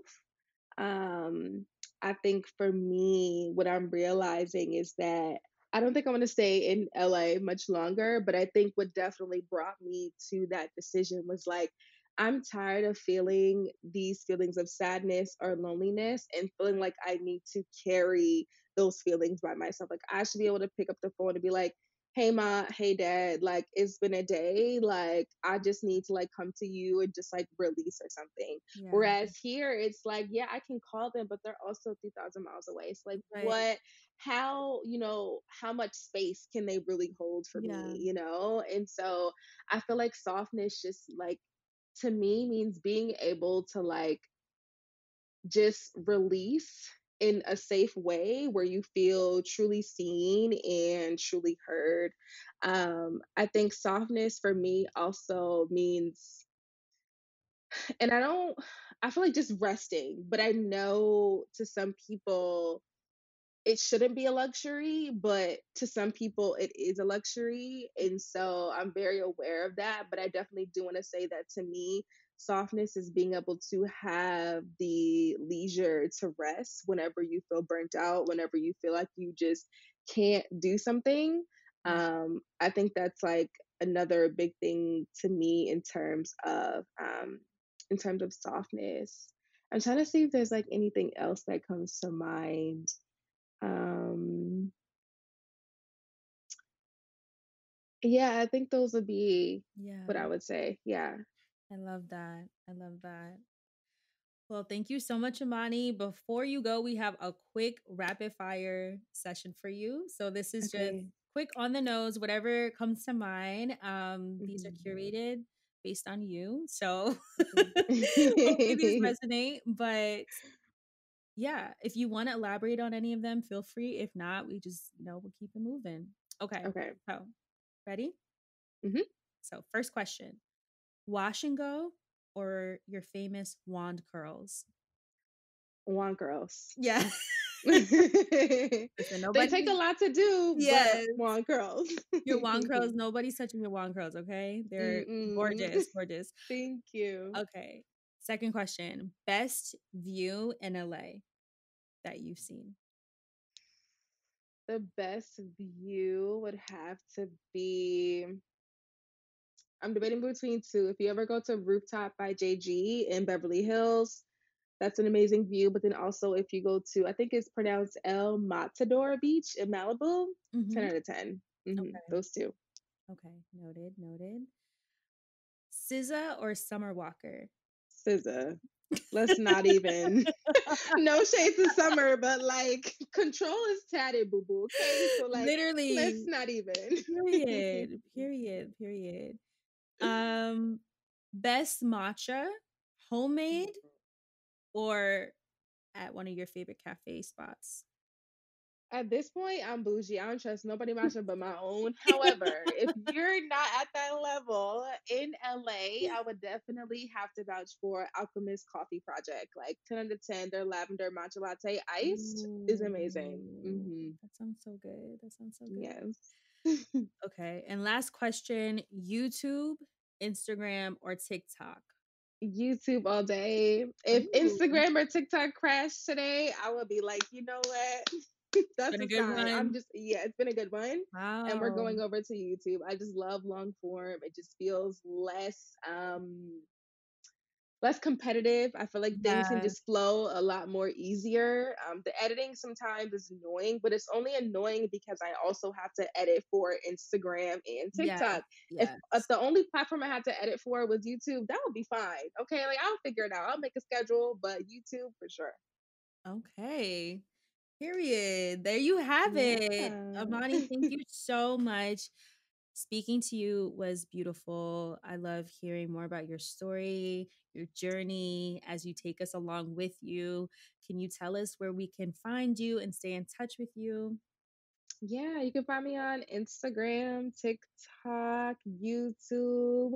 Um, I think for me, what I'm realizing is that I don't think I'm going to stay in LA much longer, but I think what definitely brought me to that decision was like, I'm tired of feeling these feelings of sadness or loneliness and feeling like I need to carry those feelings by myself. Like, I should be able to pick up the phone and be like, hey ma, hey dad, like it's been a day, like I just need to like come to you and just like release or something. Yeah. Whereas here it's like, yeah, I can call them, but they're also 3,000 miles away. It's like, Right. what, how, how much space can they really hold for Yeah. me? And so I feel like softness just like to me means being able to like just release in a safe way where you feel truly seen and truly heard. I think softness for me also means, and I feel like just resting, but I know to some people it shouldn't be a luxury, but to some people it is a luxury. And so I'm very aware of that. But I definitely do want to say that to me, softness is being able to have the leisure to rest whenever you feel burnt out, whenever you feel like you just can't do something. Yeah. I think that's like another big thing to me in terms of softness. I'm trying to see if there's like anything else that comes to mind. um, yeah, I think those would be what Yeah. I would say. Yeah. I love that. I love that. Well, thank you so much, Amani. Before you go, we have a quick rapid fire session for you. So this is just Okay. quick on the nose, whatever comes to mind. These are Mhm. curated based on you. So Okay. hopefully these resonate. But yeah, if you want to elaborate on any of them, feel free. If not, we just, we'll keep it moving. Okay. Okay. So ready? Hmm. So first question. Wash and go or your famous wand curls? Want girls. Yeah. They Listen, take a nobody. lot to do, but Yes. want girls. Your wand curls, nobody's touching your wand curls, okay? They're Mm-mm. gorgeous, gorgeous. Thank you. Okay. Second question. Best view in LA that you've seen? The best view would have to be. I'm debating between two. If you ever go to Rooftop by JG in Beverly Hills, that's an amazing view. But then also, if you go to, I think it's pronounced El Matador Beach in Malibu, 10 Mm-hmm. out of 10. Okay. Those two. Okay. Noted. Noted. SZA or Summer Walker? SZA. Let's not even. No shade to Summer, but like, control is tatted, boo boo. Okay. So, like, let's Literally. not even. Period. Period. Period. Um, best matcha, homemade or at one of your favorite cafe spots? At this point, I'm bougie. I don't trust nobody matching but my own. However, if you're not at that level in LA, I would definitely have to vouch for Alchemist Coffee Project. Like 10 out of 10, their lavender matcha latte iced is amazing. Ooh, that sounds so good. That sounds so good. Yes. Okay. And last question, YouTube, Instagram, or TikTok? YouTube all day. If Ooh, Instagram or TikTok crash today, I would be like, you know what? it's That's been a a good sign. one. Yeah, it's been a good one. And we're Wow. going over to YouTube. I just love long form. It just feels less competitive. I feel like things can Yes. just flow a lot more easier. The editing sometimes is annoying, but it's only annoying because I also have to edit for Instagram and Yes. TikTok. If Yes. the only platform I had to edit for was YouTube, that would be fine. Okay, like I'll figure it out. I'll make a schedule, but YouTube for sure. Okay. Period. There you have it. Yeah. Amani, thank you so much. Speaking to you was beautiful. I love hearing more about your story, your journey as you take us along with you. Can you tell us where we can find you and stay in touch with you? Yeah, you can find me on Instagram, TikTok, YouTube,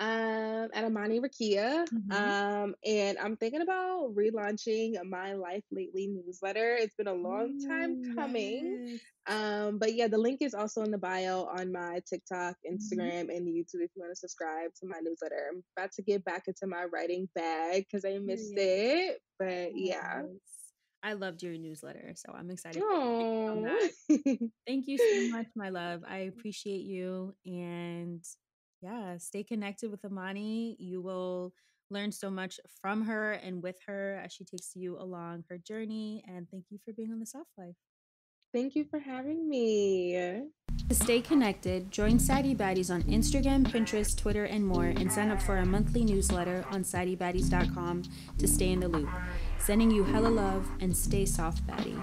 at Amani Rakeia. Mm-hmm. And I'm thinking about relaunching my Life Lately newsletter. It's been a long time Oh, coming. yes. But yeah, the link is also in the bio on my TikTok, Mm-hmm. Instagram, and YouTube if you want to subscribe to my newsletter. I'm about to get back into my writing bag because I missed Period. it. But yeah. Yes. I loved your newsletter, so I'm excited for you on Oh. that. Thank you so much, my love. I appreciate you. And yeah, stay connected with Amani. You will learn so much from her and with her as she takes you along her journey. And thank you for being on the Soft Life. Thank you for having me. To stay connected, join Saddie Baddies on Instagram, Pinterest, Twitter, and more, and sign up for our monthly newsletter on saddiebaddies.com to stay in the loop. Sending you hella love and stay soft, baddie.